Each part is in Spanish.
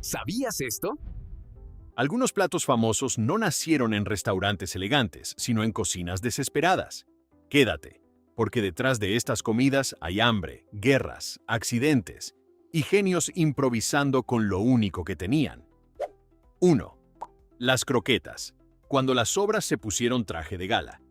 ¿Sabías esto? Algunos platos famosos no nacieron en restaurantes elegantes, sino en cocinas desesperadas. Quédate, porque detrás de estas comidas hay hambre, guerras, accidentes y genios improvisando con lo único que tenían. 1. Las croquetas. Cuando las sobras se pusieron traje de gala.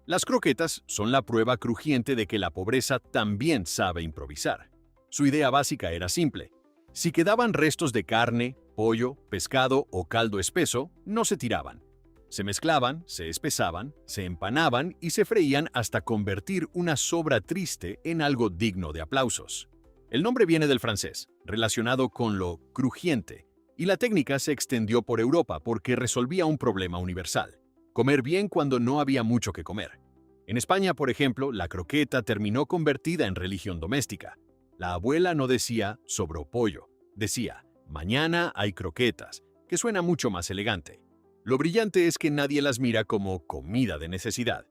Las croquetas son la prueba crujiente de que la pobreza también sabe improvisar. Su idea básica era simple. Si quedaban restos de carne, pollo, pescado o caldo espeso, no se tiraban. Se mezclaban, se espesaban, se empanaban y se freían hasta convertir una sobra triste en algo digno de aplausos. El nombre viene del francés, relacionado con lo crujiente, y la técnica se extendió por Europa porque resolvía un problema universal: comer bien cuando no había mucho que comer. En España, por ejemplo, la croqueta terminó convertida en religión doméstica. La abuela no decía sobró pollo, decía mañana hay croquetas, que suena mucho más elegante. Lo brillante es que nadie las mira como comida de necesidad.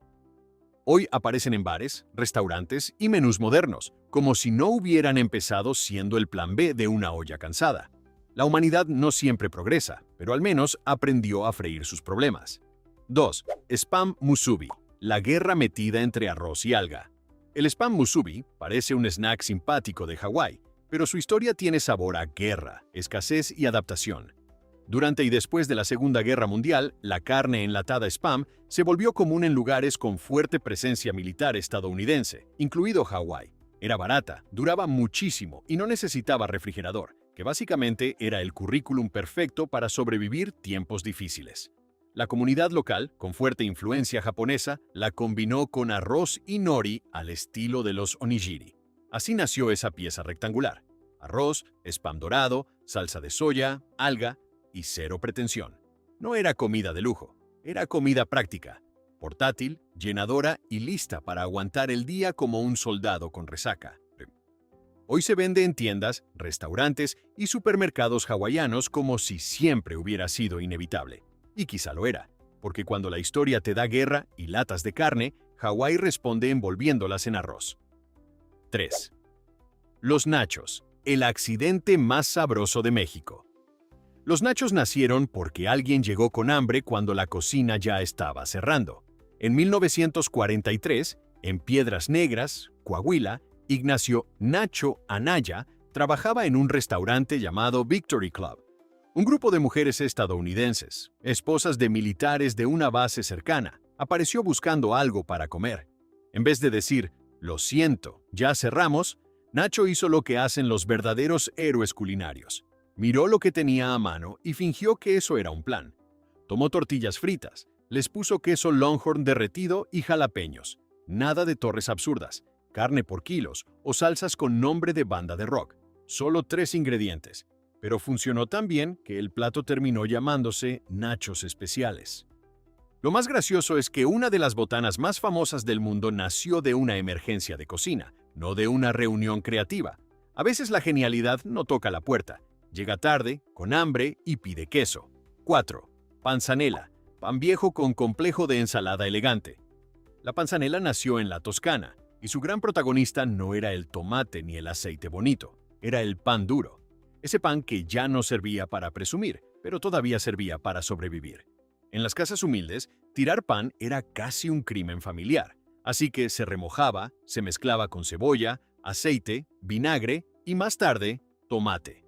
Hoy aparecen en bares, restaurantes y menús modernos, como si no hubieran empezado siendo el plan B de una olla cansada. La humanidad no siempre progresa, pero al menos aprendió a freír sus problemas. 2. Spam musubi, la guerra metida entre arroz y alga. El spam musubi parece un snack simpático de Hawái, pero su historia tiene sabor a guerra, escasez y adaptación. Durante y después de la Segunda Guerra Mundial, la carne enlatada spam se volvió común en lugares con fuerte presencia militar estadounidense, incluido Hawái. Era barata, duraba muchísimo y no necesitaba refrigerador, que básicamente era el currículum perfecto para sobrevivir tiempos difíciles. La comunidad local, con fuerte influencia japonesa, la combinó con arroz y nori al estilo de los onigiri. Así nació esa pieza rectangular. Arroz, spam dorado, salsa de soya, alga y cero pretensión. No era comida de lujo, era comida práctica, portátil, llenadora y lista para aguantar el día como un soldado con resaca. Hoy se vende en tiendas, restaurantes y supermercados hawaianos como si siempre hubiera sido inevitable. Y quizá lo era, porque cuando la historia te da guerra y latas de carne, Hawái responde envolviéndolas en arroz. 3. Los nachos, el accidente más sabroso de México. Los nachos nacieron porque alguien llegó con hambre cuando la cocina ya estaba cerrando. En 1943, en Piedras Negras, Coahuila, Ignacio Nacho Anaya trabajaba en un restaurante llamado Victory Club. Un grupo de mujeres estadounidenses, esposas de militares de una base cercana, apareció buscando algo para comer. En vez de decir, lo siento, ya cerramos, Nacho hizo lo que hacen los verdaderos héroes culinarios. Miró lo que tenía a mano y fingió que eso era un plan. Tomó tortillas fritas, les puso queso Longhorn derretido y jalapeños. Nada de torres absurdas, carne por kilos o salsas con nombre de banda de rock. Solo 3 ingredientes. Pero funcionó tan bien que el plato terminó llamándose Nachos Especiales. Lo más gracioso es que una de las botanas más famosas del mundo nació de una emergencia de cocina, no de una reunión creativa. A veces la genialidad no toca la puerta. Llega tarde, con hambre y pide queso. 4. Panzanella, pan viejo con complejo de ensalada elegante. La panzanella nació en la Toscana, y su gran protagonista no era el tomate ni el aceite bonito, era el pan duro. Ese pan que ya no servía para presumir, pero todavía servía para sobrevivir. En las casas humildes, tirar pan era casi un crimen familiar, así que se remojaba, se mezclaba con cebolla, aceite, vinagre y más tarde, tomate.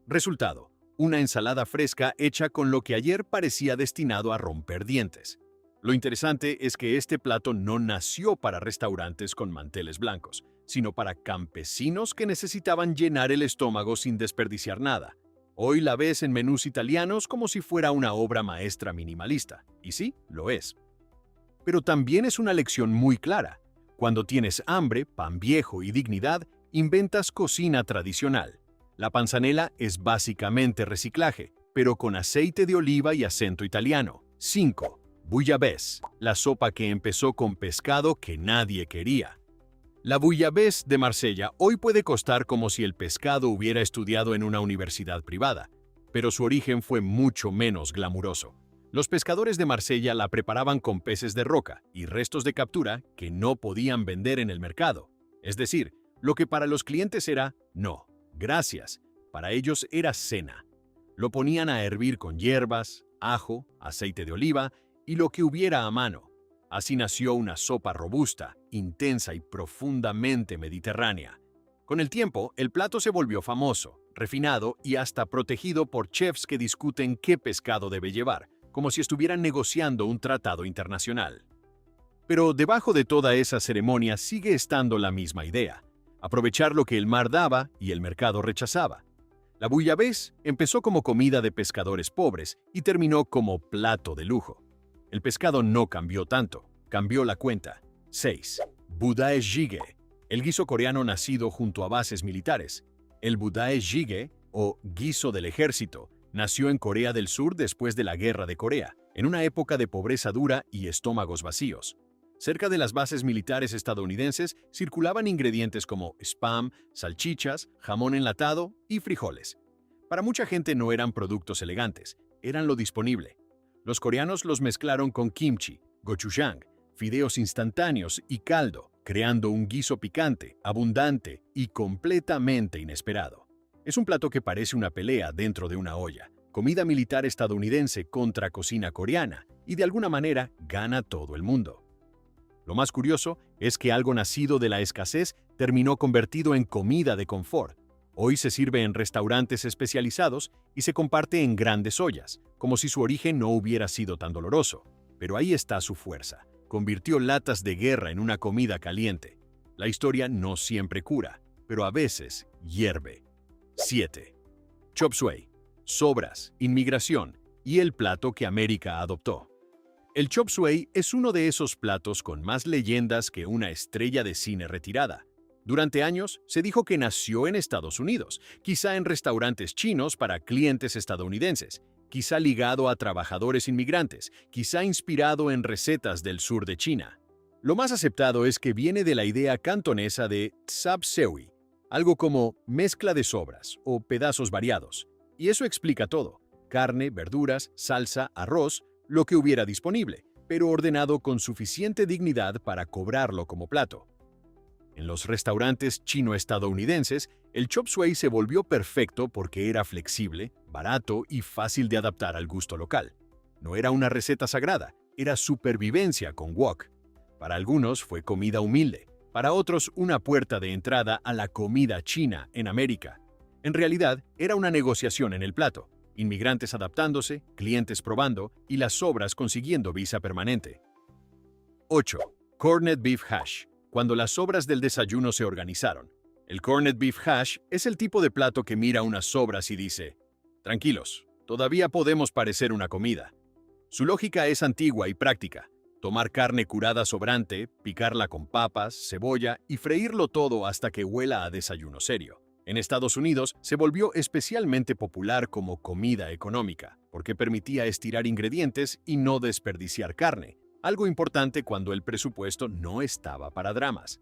Resultado, una ensalada fresca hecha con lo que ayer parecía destinado a romper dientes. Lo interesante es que este plato no nació para restaurantes con manteles blancos, sino para campesinos que necesitaban llenar el estómago sin desperdiciar nada. Hoy la ves en menús italianos como si fuera una obra maestra minimalista, y sí, lo es. Pero también es una lección muy clara. Cuando tienes hambre, pan viejo y dignidad, inventas cocina tradicional. La panzanella es básicamente reciclaje, pero con aceite de oliva y acento italiano. 5. Bouillabaisse, la sopa que empezó con pescado que nadie quería. La bouillabaisse de Marsella hoy puede costar como si el pescado hubiera estudiado en una universidad privada, pero su origen fue mucho menos glamuroso. Los pescadores de Marsella la preparaban con peces de roca y restos de captura que no podían vender en el mercado. Es decir, lo que para los clientes era no, gracias, para ellos era cena. Lo ponían a hervir con hierbas, ajo, aceite de oliva y lo que hubiera a mano. Así nació una sopa robusta, intensa y profundamente mediterránea. Con el tiempo, el plato se volvió famoso, refinado y hasta protegido por chefs que discuten qué pescado debe llevar, como si estuvieran negociando un tratado internacional. Pero debajo de toda esa ceremonia sigue estando la misma idea: aprovechar lo que el mar daba y el mercado rechazaba. La bouillabaisse empezó como comida de pescadores pobres y terminó como plato de lujo. El pescado no cambió tanto, cambió la cuenta. 6. Budae jjigae, el guiso coreano nacido junto a bases militares. El budae jjigae, o guiso del ejército, nació en Corea del Sur después de la Guerra de Corea, en una época de pobreza dura y estómagos vacíos. Cerca de las bases militares estadounidenses circulaban ingredientes como spam, salchichas, jamón enlatado y frijoles. Para mucha gente no eran productos elegantes, eran lo disponible. Los coreanos los mezclaron con kimchi, gochujang, fideos instantáneos y caldo, creando un guiso picante, abundante y completamente inesperado. Es un plato que parece una pelea dentro de una olla, comida militar estadounidense contra cocina coreana, y de alguna manera gana todo el mundo. Lo más curioso es que algo nacido de la escasez terminó convertido en comida de confort. Hoy se sirve en restaurantes especializados y se comparte en grandes ollas, como si su origen no hubiera sido tan doloroso. Pero ahí está su fuerza. Convirtió latas de guerra en una comida caliente. La historia no siempre cura, pero a veces hierve. 7. Chop suey, sobras, inmigración y el plato que América adoptó. El chop suey es uno de esos platos con más leyendas que una estrella de cine retirada. Durante años se dijo que nació en Estados Unidos, quizá en restaurantes chinos para clientes estadounidenses, quizá ligado a trabajadores inmigrantes, quizá inspirado en recetas del sur de China. Lo más aceptado es que viene de la idea cantonesa de tsap seui, algo como mezcla de sobras o pedazos variados. Y eso explica todo: carne, verduras, salsa, arroz, lo que hubiera disponible, pero ordenado con suficiente dignidad para cobrarlo como plato. En los restaurantes chino-estadounidenses, el chop suey se volvió perfecto porque era flexible, barato y fácil de adaptar al gusto local. No era una receta sagrada, era supervivencia con wok. Para algunos fue comida humilde, para otros una puerta de entrada a la comida china en América. En realidad, era una negociación en el plato: inmigrantes adaptándose, clientes probando y las sobras consiguiendo visa permanente. 8. Corned beef hash, cuando las sobras del desayuno se organizaron. El corned beef hash es el tipo de plato que mira unas sobras y dice: tranquilos, todavía podemos parecer una comida. Su lógica es antigua y práctica: tomar carne curada sobrante, picarla con papas, cebolla y freírlo todo hasta que huela a desayuno serio. En Estados Unidos se volvió especialmente popular como comida económica, porque permitía estirar ingredientes y no desperdiciar carne, algo importante cuando el presupuesto no estaba para dramas.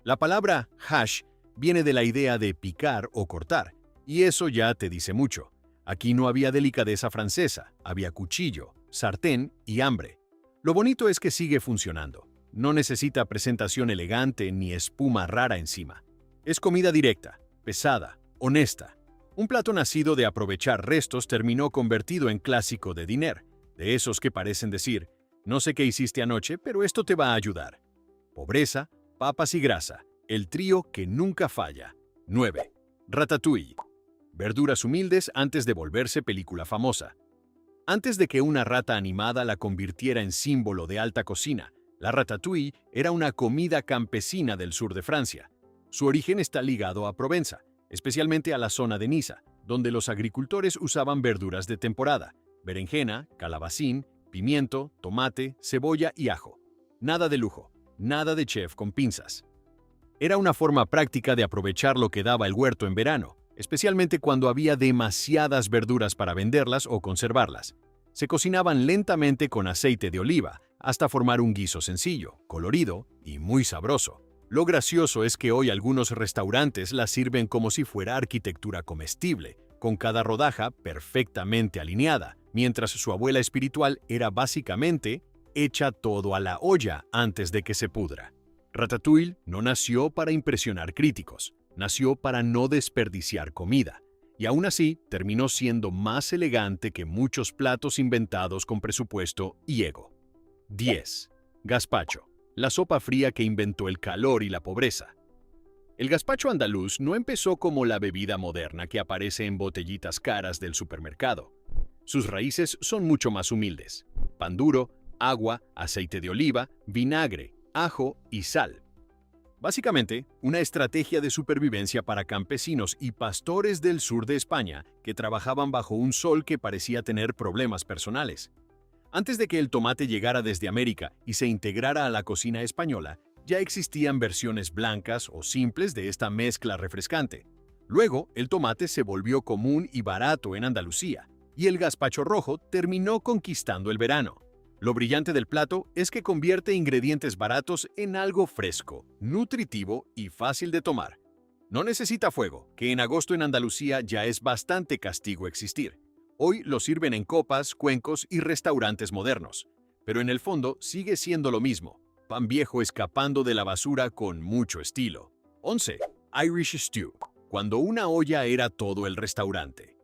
La palabra hash viene de la idea de picar o cortar, y eso ya te dice mucho. Aquí no había delicadeza francesa, había cuchillo, sartén y hambre. Lo bonito es que sigue funcionando. No necesita presentación elegante ni espuma rara encima. Es comida directa, pesada, honesta. Un plato nacido de aprovechar restos terminó convertido en clásico de diner, de esos que parecen decir: no sé qué hiciste anoche, pero esto te va a ayudar. Pobreza, papas y grasa, el trío que nunca falla. 9. Ratatouille. Verduras humildes antes de volverse película famosa. Antes de que una rata animada la convirtiera en símbolo de alta cocina, la ratatouille era una comida campesina del sur de Francia. Su origen está ligado a Provenza, especialmente a la zona de Niza, donde los agricultores usaban verduras de temporada: berenjena, calabacín, pimiento, tomate, cebolla y ajo. Nada de lujo, nada de chef con pinzas. Era una forma práctica de aprovechar lo que daba el huerto en verano, especialmente cuando había demasiadas verduras para venderlas o conservarlas. Se cocinaban lentamente con aceite de oliva hasta formar un guiso sencillo, colorido y muy sabroso. Lo gracioso es que hoy algunos restaurantes las sirven como si fuera arquitectura comestible, con cada rodaja perfectamente alineada, mientras su abuela espiritual era básicamente: echa todo a la olla antes de que se pudra. Ratatouille no nació para impresionar críticos, nació para no desperdiciar comida. y aún así terminó siendo más elegante que muchos platos inventados con presupuesto y ego. 10. Gazpacho, la sopa fría que inventó el calor y la pobreza. El gazpacho andaluz no empezó como la bebida moderna que aparece en botellitas caras del supermercado. Sus raíces son mucho más humildes: pan duro, agua, aceite de oliva, vinagre, ajo y sal. Básicamente, una estrategia de supervivencia para campesinos y pastores del sur de España que trabajaban bajo un sol que parecía tener problemas personales. Antes de que el tomate llegara desde América y se integrara a la cocina española, ya existían versiones blancas o simples de esta mezcla refrescante. Luego, el tomate se volvió común y barato en Andalucía, y el gazpacho rojo terminó conquistando el verano. Lo brillante del plato es que convierte ingredientes baratos en algo fresco, nutritivo y fácil de tomar. No necesita fuego, que en agosto en Andalucía ya es bastante castigo existir. Hoy lo sirven en copas, cuencos y restaurantes modernos. Pero en el fondo sigue siendo lo mismo: pan viejo escapando de la basura con mucho estilo. 11. Irish Stew, cuando una olla era todo el restaurante.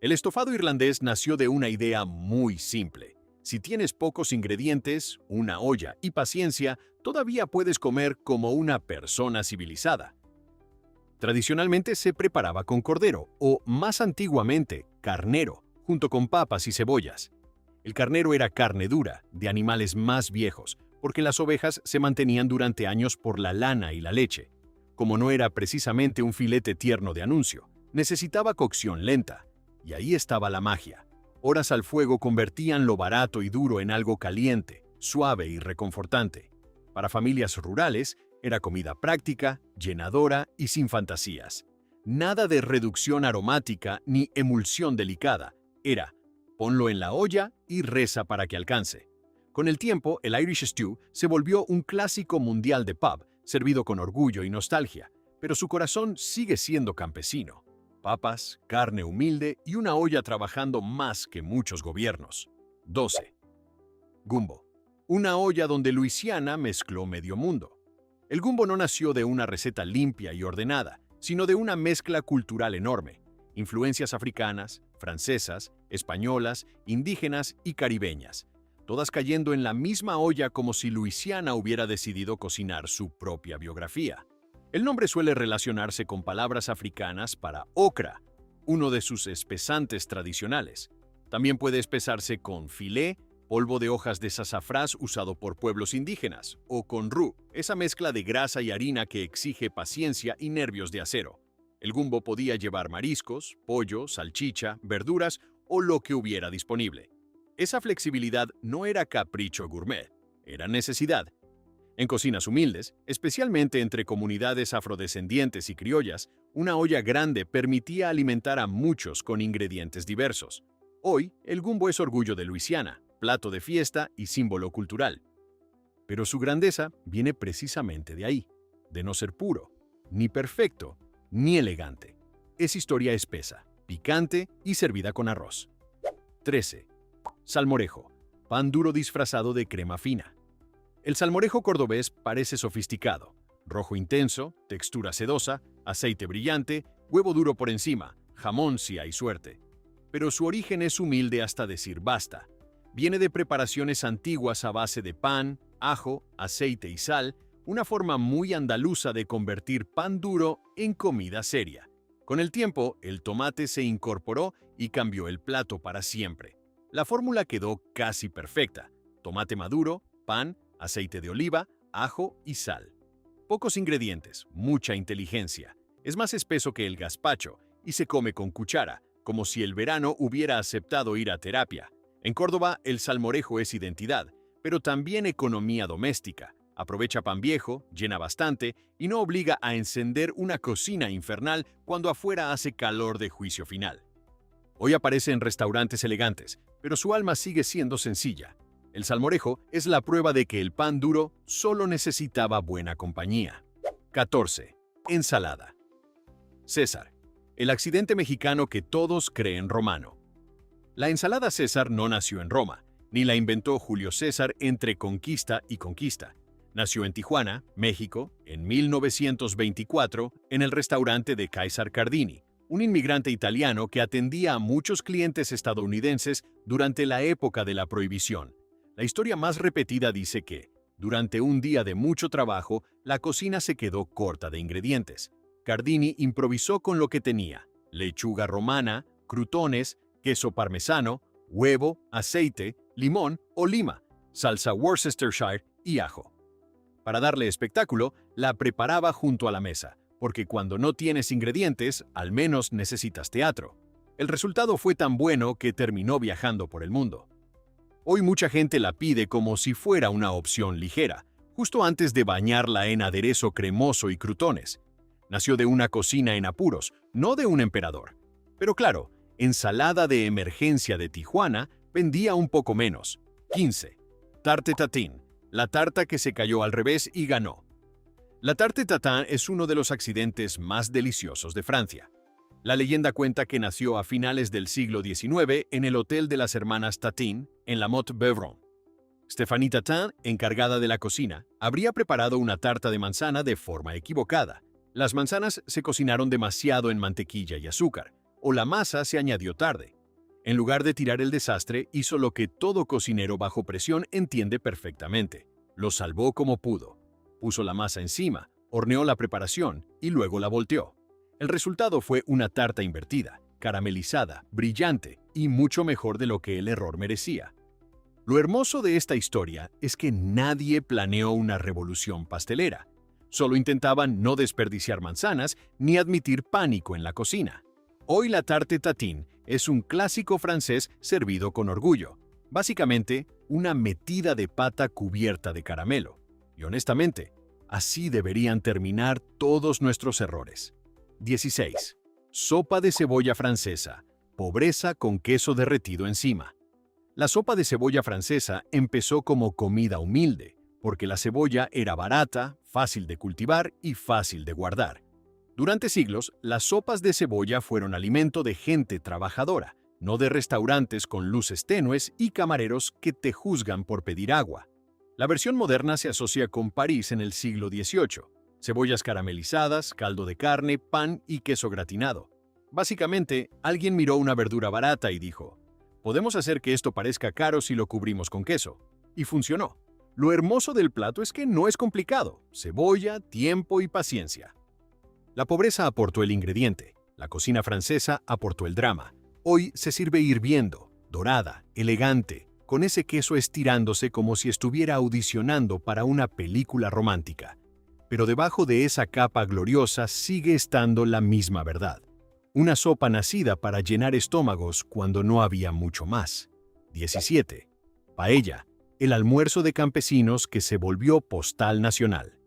El estofado irlandés nació de una idea muy simple. Si tienes pocos ingredientes, una olla y paciencia, todavía puedes comer como una persona civilizada. Tradicionalmente se preparaba con cordero o, más antiguamente, carnero, junto con papas y cebollas. El carnero era carne dura, de animales más viejos, porque las ovejas se mantenían durante años por la lana y la leche. Como no era precisamente un filete tierno de anuncio, necesitaba cocción lenta. Y ahí estaba la magia. Horas al fuego convertían lo barato y duro en algo caliente, suave y reconfortante. Para familias rurales, era comida práctica, llenadora y sin fantasías. Nada de reducción aromática ni emulsión delicada. Era: ponlo en la olla y reza para que alcance. Con el tiempo, el Irish Stew se volvió un clásico mundial de pub, servido con orgullo y nostalgia, pero su corazón sigue siendo campesino. Papas, carne humilde y una olla trabajando más que muchos gobiernos. 12. Gumbo, una olla donde Luisiana mezcló medio mundo. El gumbo no nació de una receta limpia y ordenada, sino de una mezcla cultural enorme: influencias africanas, francesas, españolas, indígenas y caribeñas, todas cayendo en la misma olla como si Luisiana hubiera decidido cocinar su propia biografía. El nombre suele relacionarse con palabras africanas para okra, uno de sus espesantes tradicionales. También puede espesarse con filé, polvo de hojas de sasafrás usado por pueblos indígenas, o con roux, esa mezcla de grasa y harina que exige paciencia y nervios de acero. El gumbo podía llevar mariscos, pollo, salchicha, verduras o lo que hubiera disponible. Esa flexibilidad no era capricho gourmet, era necesidad. En cocinas humildes, especialmente entre comunidades afrodescendientes y criollas, una olla grande permitía alimentar a muchos con ingredientes diversos. Hoy, el gumbo es orgullo de Luisiana, plato de fiesta y símbolo cultural. Pero su grandeza viene precisamente de ahí, de no ser puro, ni perfecto, ni elegante. Es historia espesa, picante y servida con arroz. 13. Salmorejo, pan duro disfrazado de crema fina. El salmorejo cordobés parece sofisticado: rojo intenso, textura sedosa, aceite brillante, huevo duro por encima, jamón si hay suerte. Pero su origen es humilde hasta decir basta. Viene de preparaciones antiguas a base de pan, ajo, aceite y sal, una forma muy andaluza de convertir pan duro en comida seria. Con el tiempo, el tomate se incorporó y cambió el plato para siempre. La fórmula quedó casi perfecta: tomate maduro, pan, aceite de oliva, ajo y sal. Pocos ingredientes, mucha inteligencia. Es más espeso que el gazpacho y se come con cuchara, como si el verano hubiera aceptado ir a terapia. En Córdoba, el salmorejo es identidad, pero también economía doméstica. Aprovecha pan viejo, llena bastante y no obliga a encender una cocina infernal cuando afuera hace calor de juicio final. Hoy aparece en restaurantes elegantes, pero su alma sigue siendo sencilla. El salmorejo es la prueba de que el pan duro solo necesitaba buena compañía. 14. Ensalada. César, el accidente mexicano que todos creen romano. La ensalada César no nació en Roma, ni la inventó Julio César entre conquista y conquista. Nació en Tijuana, México, en 1924, en el restaurante de César Cardini, un inmigrante italiano que atendía a muchos clientes estadounidenses durante la época de la prohibición. La historia más repetida dice que, durante un día de mucho trabajo, la cocina se quedó corta de ingredientes. Cardini improvisó con lo que tenía: lechuga romana, crutones, queso parmesano, huevo, aceite, limón o lima, salsa Worcestershire y ajo. Para darle espectáculo, la preparaba junto a la mesa, porque cuando no tienes ingredientes, al menos necesitas teatro. El resultado fue tan bueno que terminó viajando por el mundo. Hoy mucha gente la pide como si fuera una opción ligera, justo antes de bañarla en aderezo cremoso y crutones. Nació de una cocina en apuros, no de un emperador. Pero claro, ensalada de emergencia de Tijuana vendía un poco menos. 15. Tarte tatin, la tarta que se cayó al revés y ganó. La tarte tatin es uno de los accidentes más deliciosos de Francia. La leyenda cuenta que nació a finales del siglo XIX en el Hotel de las Hermanas Tatin, en la Motte-Beuvron. Stéphanie Tatin, encargada de la cocina, habría preparado una tarta de manzana de forma equivocada. Las manzanas se cocinaron demasiado en mantequilla y azúcar, o la masa se añadió tarde. En lugar de tirar el desastre, hizo lo que todo cocinero bajo presión entiende perfectamente. Lo salvó como pudo. Puso la masa encima, horneó la preparación y luego la volteó. El resultado fue una tarta invertida, caramelizada, brillante y mucho mejor de lo que el error merecía. Lo hermoso de esta historia es que nadie planeó una revolución pastelera. Solo intentaban no desperdiciar manzanas ni admitir pánico en la cocina. Hoy la tarte tatin es un clásico francés servido con orgullo. Básicamente, una metida de pata cubierta de caramelo. Y honestamente, así deberían terminar todos nuestros errores. 16. Sopa de cebolla francesa. Pobreza con queso derretido encima. La sopa de cebolla francesa empezó como comida humilde, porque la cebolla era barata, fácil de cultivar y fácil de guardar. Durante siglos, las sopas de cebolla fueron alimento de gente trabajadora, no de restaurantes con luces tenues y camareros que te juzgan por pedir agua. La versión moderna se asocia con París en el siglo XVIII. Cebollas caramelizadas, caldo de carne, pan y queso gratinado. Básicamente, alguien miró una verdura barata y dijo: podemos hacer que esto parezca caro si lo cubrimos con queso. Y funcionó. Lo hermoso del plato es que no es complicado: cebolla, tiempo y paciencia. La pobreza aportó el ingrediente, la cocina francesa aportó el drama. Hoy se sirve hirviendo, dorada, elegante, con ese queso estirándose como si estuviera audicionando para una película romántica. Pero debajo de esa capa gloriosa sigue estando la misma verdad. Una sopa nacida para llenar estómagos cuando no había mucho más. 17. Paella, el almuerzo de campesinos que se volvió postal nacional.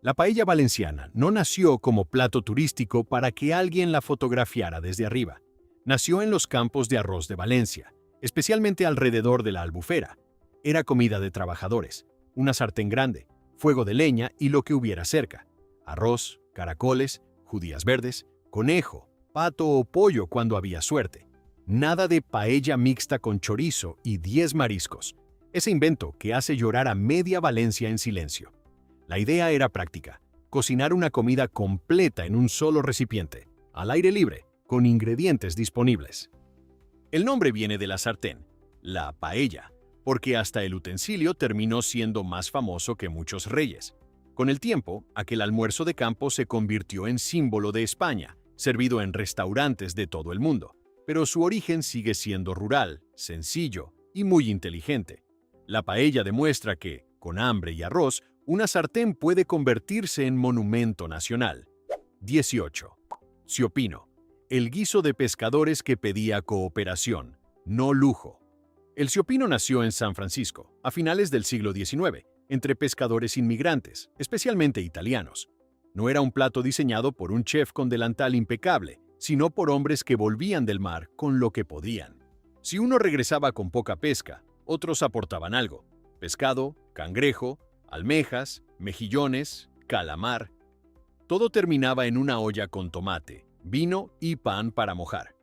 La paella valenciana no nació como plato turístico para que alguien la fotografiara desde arriba. Nació en los campos de arroz de Valencia, especialmente alrededor de la Albufera. Era comida de trabajadores, una sartén grande, fuego de leña y lo que hubiera cerca: arroz, caracoles, judías verdes, conejo, pato o pollo cuando había suerte. Nada de paella mixta con chorizo y 10 mariscos. Ese invento que hace llorar a media Valencia en silencio. La idea era práctica: cocinar una comida completa en un solo recipiente, al aire libre, con ingredientes disponibles. El nombre viene de la sartén, la paella, porque hasta el utensilio terminó siendo más famoso que muchos reyes. Con el tiempo, aquel almuerzo de campo se convirtió en símbolo de España, servido en restaurantes de todo el mundo. Pero su origen sigue siendo rural, sencillo y muy inteligente. La paella demuestra que, con hambre y arroz, una sartén puede convertirse en monumento nacional. 18. Ciopino, el guiso de pescadores que pedía cooperación, no lujo. El ciopino nació en San Francisco, a finales del siglo XIX, entre pescadores inmigrantes, especialmente italianos. No era un plato diseñado por un chef con delantal impecable, sino por hombres que volvían del mar con lo que podían. Si uno regresaba con poca pesca, otros aportaban algo: pescado, cangrejo, almejas, mejillones, calamar. Todo terminaba en una olla con tomate, vino y pan para mojar.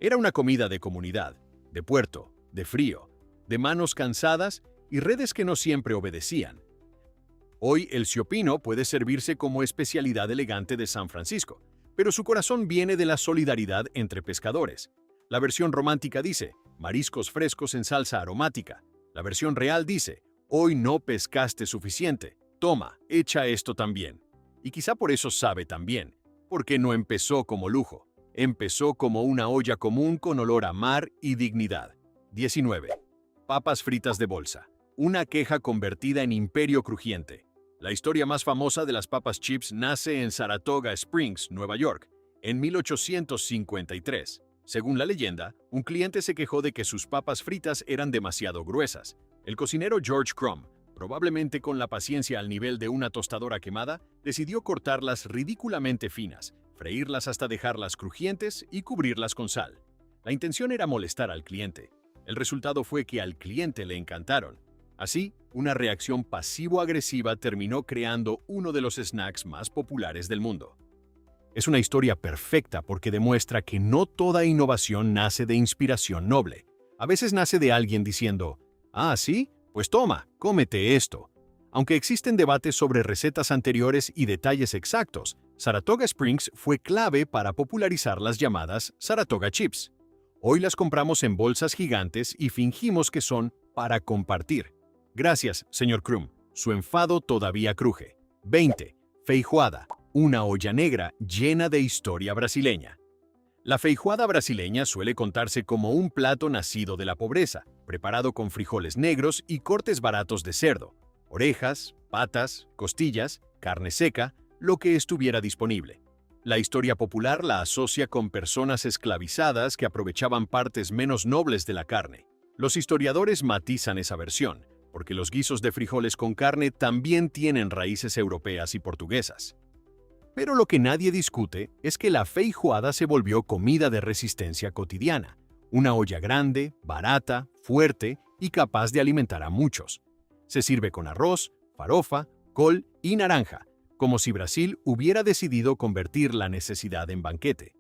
Era una comida de comunidad, de puerto, de frío, de manos cansadas y redes que no siempre obedecían. Hoy el ciopino puede servirse como especialidad elegante de San Francisco, pero su corazón viene de la solidaridad entre pescadores. La versión romántica dice, mariscos frescos en salsa aromática. La versión real dice, hoy no pescaste suficiente. Toma, echa esto también. Y quizá por eso sabe tan bien, porque no empezó como lujo. Empezó como una olla común con olor a mar y dignidad. 19. Papas fritas de bolsa. Una queja convertida en imperio crujiente. La historia más famosa de las papas chips nace en Saratoga Springs, Nueva York, en 1853. Según la leyenda, un cliente se quejó de que sus papas fritas eran demasiado gruesas. El cocinero George Crumb, probablemente con la paciencia al nivel de una tostadora quemada, decidió cortarlas ridículamente finas, freírlas hasta dejarlas crujientes y cubrirlas con sal. La intención era molestar al cliente. El resultado fue que al cliente le encantaron. Así, una reacción pasivo-agresiva terminó creando uno de los snacks más populares del mundo. Es una historia perfecta porque demuestra que no toda innovación nace de inspiración noble. A veces nace de alguien diciendo, «Ah, ¿sí? Pues toma, cómete esto». Aunque existen debates sobre recetas anteriores y detalles exactos, Saratoga Springs fue clave para popularizar las llamadas Saratoga Chips. Hoy las compramos en bolsas gigantes y fingimos que son para compartir. Gracias, señor Crumb. Su enfado todavía cruje. 20. Feijoada. Una olla negra llena de historia brasileña. La feijoada brasileña suele contarse como un plato nacido de la pobreza, preparado con frijoles negros y cortes baratos de cerdo, orejas, patas, costillas, carne seca, lo que estuviera disponible. La historia popular la asocia con personas esclavizadas que aprovechaban partes menos nobles de la carne. Los historiadores matizan esa versión, porque los guisos de frijoles con carne también tienen raíces europeas y portuguesas. Pero lo que nadie discute es que la feijoada se volvió comida de resistencia cotidiana, una olla grande, barata, fuerte y capaz de alimentar a muchos. Se sirve con arroz, farofa, col y naranja, como si Brasil hubiera decidido convertir la necesidad en banquete.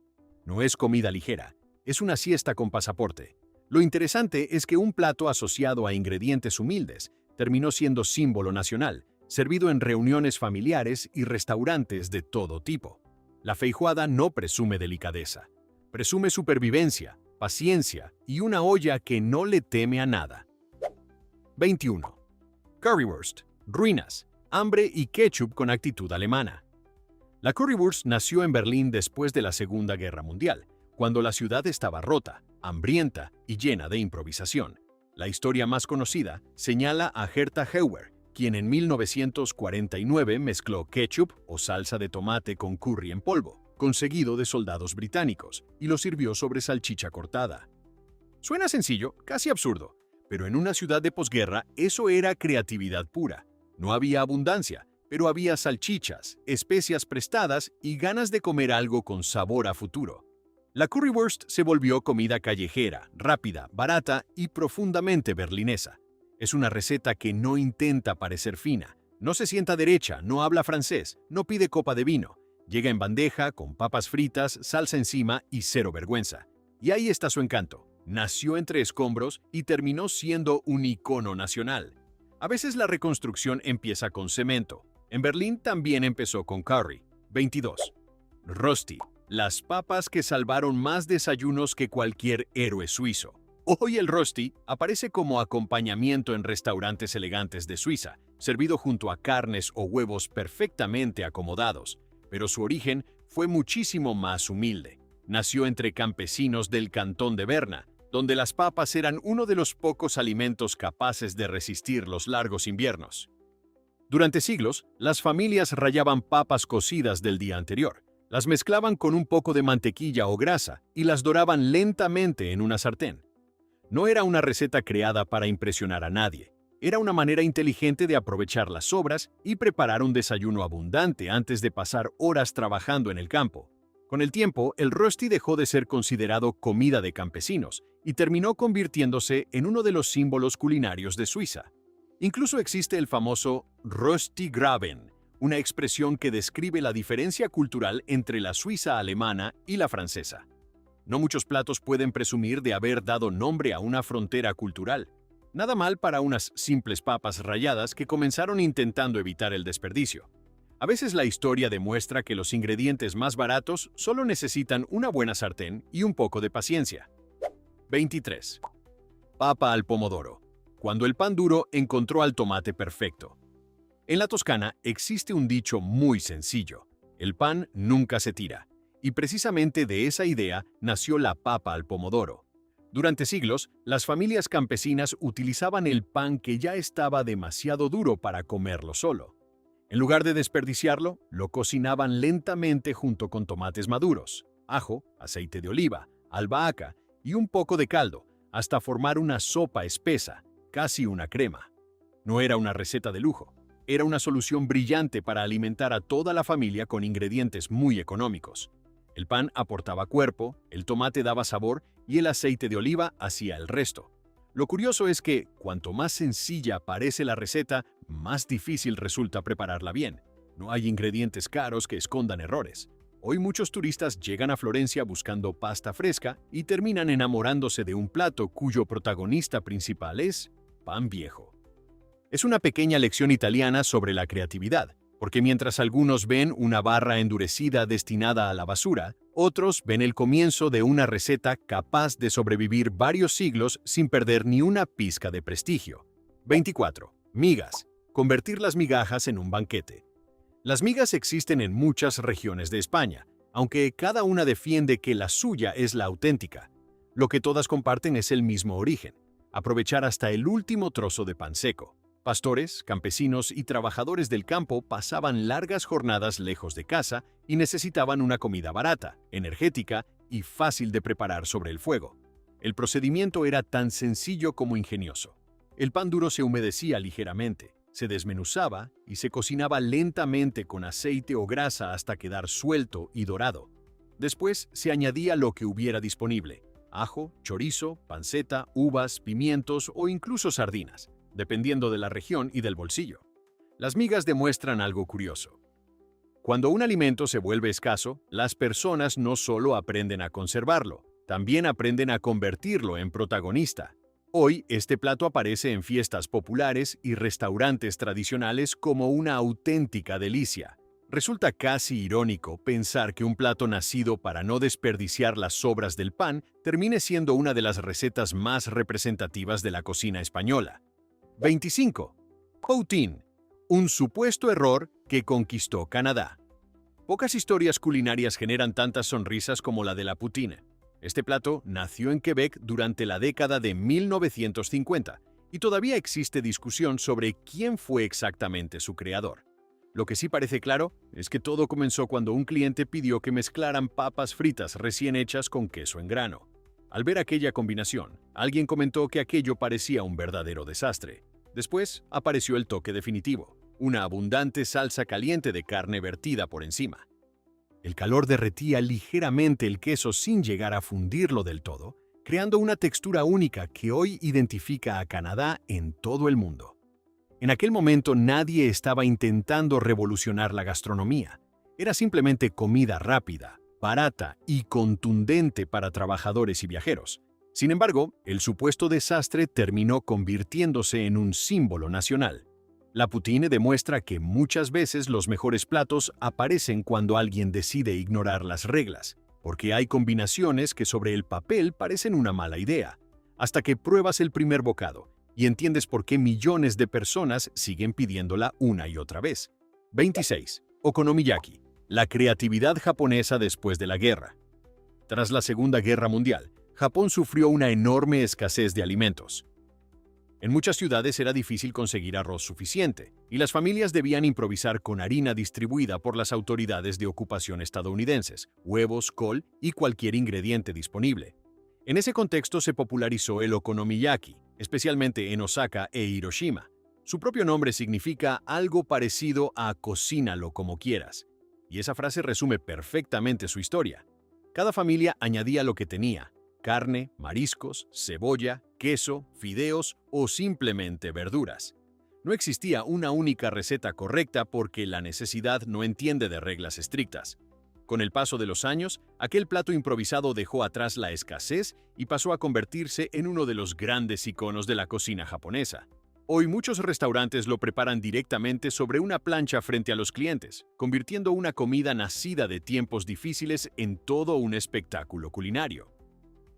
No es comida ligera, es una siesta con pasaporte. Lo interesante es que un plato asociado a ingredientes humildes terminó siendo símbolo nacional, servido en reuniones familiares y restaurantes de todo tipo. La feijoada no presume delicadeza, presume supervivencia, paciencia y una olla que no le teme a nada. 21. Currywurst, ruinas, hambre y ketchup con actitud alemana. La currywurst nació en Berlín después de la Segunda Guerra Mundial, cuando la ciudad estaba rota, hambrienta y llena de improvisación. La historia más conocida señala a Herta Heuer, quien en 1949 mezcló ketchup o salsa de tomate con curry en polvo, conseguido de soldados británicos, y lo sirvió sobre salchicha cortada. Suena sencillo, casi absurdo, pero en una ciudad de posguerra eso era creatividad pura. No había abundancia, pero había salchichas, especias prestadas y ganas de comer algo con sabor a futuro. La currywurst se volvió comida callejera, rápida, barata y profundamente berlinesa. Es una receta que no intenta parecer fina, no se sienta derecha, no habla francés, no pide copa de vino. Llega en bandeja, con papas fritas, salsa encima y cero vergüenza. Y ahí está su encanto. Nació entre escombros y terminó siendo un icono nacional. A veces la reconstrucción empieza con cemento. En Berlín también empezó con curry. 22. Rösti. Las papas que salvaron más desayunos que cualquier héroe suizo. Hoy el Rösti aparece como acompañamiento en restaurantes elegantes de Suiza, servido junto a carnes o huevos perfectamente acomodados, pero su origen fue muchísimo más humilde. Nació entre campesinos del cantón de Berna, donde las papas eran uno de los pocos alimentos capaces de resistir los largos inviernos. Durante siglos, las familias rallaban papas cocidas del día anterior, las mezclaban con un poco de mantequilla o grasa y las doraban lentamente en una sartén. No era una receta creada para impresionar a nadie. Era una manera inteligente de aprovechar las sobras y preparar un desayuno abundante antes de pasar horas trabajando en el campo. Con el tiempo, el Rösti dejó de ser considerado comida de campesinos y terminó convirtiéndose en uno de los símbolos culinarios de Suiza. Incluso existe el famoso Röstigraben, una expresión que describe la diferencia cultural entre la Suiza alemana y la francesa. No muchos platos pueden presumir de haber dado nombre a una frontera cultural. Nada mal para unas simples papas ralladas que comenzaron intentando evitar el desperdicio. A veces la historia demuestra que los ingredientes más baratos solo necesitan una buena sartén y un poco de paciencia. 23. Papa al pomodoro. Cuando el pan duro encontró al tomate perfecto. En la Toscana existe un dicho muy sencillo: el pan nunca se tira. Y precisamente de esa idea nació la papa al pomodoro. Durante siglos, las familias campesinas utilizaban el pan que ya estaba demasiado duro para comerlo solo. En lugar de desperdiciarlo, lo cocinaban lentamente junto con tomates maduros, ajo, aceite de oliva, albahaca y un poco de caldo, hasta formar una sopa espesa, casi una crema. No era una receta de lujo, era una solución brillante para alimentar a toda la familia con ingredientes muy económicos. El pan aportaba cuerpo, el tomate daba sabor y el aceite de oliva hacía el resto. Lo curioso es que, cuanto más sencilla parece la receta, más difícil resulta prepararla bien. No hay ingredientes caros que escondan errores. Hoy muchos turistas llegan a Florencia buscando pasta fresca y terminan enamorándose de un plato cuyo protagonista principal es pan viejo. Es una pequeña lección italiana sobre la creatividad, porque mientras algunos ven una barra endurecida destinada a la basura, otros ven el comienzo de una receta capaz de sobrevivir varios siglos sin perder ni una pizca de prestigio. 24. Migas. Convertir las migajas en un banquete. Las migas existen en muchas regiones de España, aunque cada una defiende que la suya es la auténtica. Lo que todas comparten es el mismo origen: aprovechar hasta el último trozo de pan seco. Pastores, campesinos y trabajadores del campo pasaban largas jornadas lejos de casa y necesitaban una comida barata, energética y fácil de preparar sobre el fuego. El procedimiento era tan sencillo como ingenioso. El pan duro se humedecía ligeramente, se desmenuzaba y se cocinaba lentamente con aceite o grasa hasta quedar suelto y dorado. Después se añadía lo que hubiera disponible: ajo, chorizo, panceta, uvas, pimientos o incluso sardinas, dependiendo de la región y del bolsillo. Las migas demuestran algo curioso. Cuando un alimento se vuelve escaso, las personas no solo aprenden a conservarlo, también aprenden a convertirlo en protagonista. Hoy, este plato aparece en fiestas populares y restaurantes tradicionales como una auténtica delicia. Resulta casi irónico pensar que un plato nacido para no desperdiciar las sobras del pan termine siendo una de las recetas más representativas de la cocina española. 25. Poutine. Un supuesto error que conquistó Canadá. Pocas historias culinarias generan tantas sonrisas como la de la poutine. Este plato nació en Quebec durante la década de 1950 y todavía existe discusión sobre quién fue exactamente su creador. Lo que sí parece claro es que todo comenzó cuando un cliente pidió que mezclaran papas fritas recién hechas con queso en grano. Al ver aquella combinación, alguien comentó que aquello parecía un verdadero desastre. Después apareció el toque definitivo: una abundante salsa caliente de carne vertida por encima. El calor derretía ligeramente el queso sin llegar a fundirlo del todo, creando una textura única que hoy identifica a Canadá en todo el mundo. En aquel momento nadie estaba intentando revolucionar la gastronomía. Era simplemente comida rápida, barata y contundente para trabajadores y viajeros. Sin embargo, el supuesto desastre terminó convirtiéndose en un símbolo nacional. La poutine demuestra que muchas veces los mejores platos aparecen cuando alguien decide ignorar las reglas, porque hay combinaciones que sobre el papel parecen una mala idea, hasta que pruebas el primer bocado y entiendes por qué millones de personas siguen pidiéndola una y otra vez. 26. Okonomiyaki. La creatividad japonesa después de la guerra. Tras la Segunda Guerra Mundial, Japón sufrió una enorme escasez de alimentos. En muchas ciudades era difícil conseguir arroz suficiente, y las familias debían improvisar con harina distribuida por las autoridades de ocupación estadounidenses, huevos, col y cualquier ingrediente disponible. En ese contexto se popularizó el okonomiyaki, especialmente en Osaka e Hiroshima. Su propio nombre significa algo parecido a "cocínalo como quieras", y esa frase resume perfectamente su historia. Cada familia añadía lo que tenía: carne, mariscos, cebolla, queso, fideos o simplemente verduras. No existía una única receta correcta porque la necesidad no entiende de reglas estrictas. Con el paso de los años, aquel plato improvisado dejó atrás la escasez y pasó a convertirse en uno de los grandes iconos de la cocina japonesa. Hoy muchos restaurantes lo preparan directamente sobre una plancha frente a los clientes, convirtiendo una comida nacida de tiempos difíciles en todo un espectáculo culinario.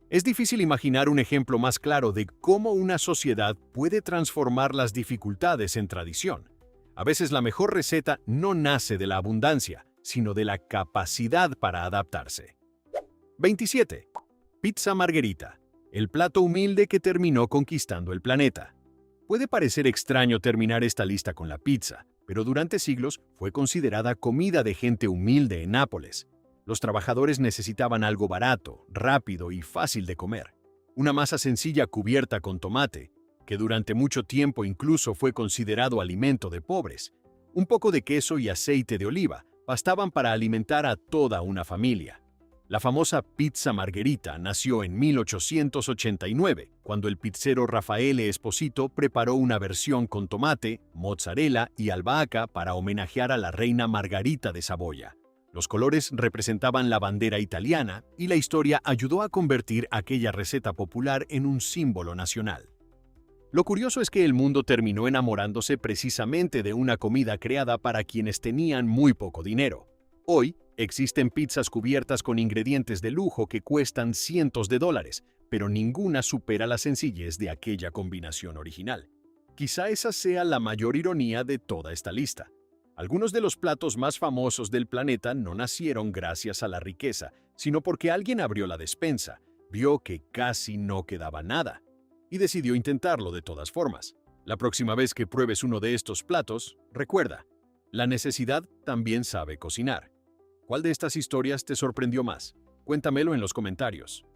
Es difícil imaginar un ejemplo más claro de cómo una sociedad puede transformar las dificultades en tradición. A veces la mejor receta no nace de la abundancia, sino de la capacidad para adaptarse. 27. Pizza Margherita, el plato humilde que terminó conquistando el planeta. Puede parecer extraño terminar esta lista con la pizza, pero durante siglos fue considerada comida de gente humilde en Nápoles. Los trabajadores necesitaban algo barato, rápido y fácil de comer. Una masa sencilla cubierta con tomate, que durante mucho tiempo incluso fue considerado alimento de pobres. Un poco de queso y aceite de oliva bastaban para alimentar a toda una familia. La famosa pizza Margherita nació en 1889, cuando el pizzero Raffaele Esposito preparó una versión con tomate, mozzarella y albahaca para homenajear a la reina Margarita de Saboya. Los colores representaban la bandera italiana y la historia ayudó a convertir aquella receta popular en un símbolo nacional. Lo curioso es que el mundo terminó enamorándose precisamente de una comida creada para quienes tenían muy poco dinero. Hoy, existen pizzas cubiertas con ingredientes de lujo que cuestan cientos de dólares, pero ninguna supera la sencillez de aquella combinación original. Quizá esa sea la mayor ironía de toda esta lista. Algunos de los platos más famosos del planeta no nacieron gracias a la riqueza, sino porque alguien abrió la despensa, vio que casi no quedaba nada, y decidió intentarlo de todas formas. La próxima vez que pruebes uno de estos platos, recuerda, la necesidad también sabe cocinar. ¿Cuál de estas historias te sorprendió más? Cuéntamelo en los comentarios.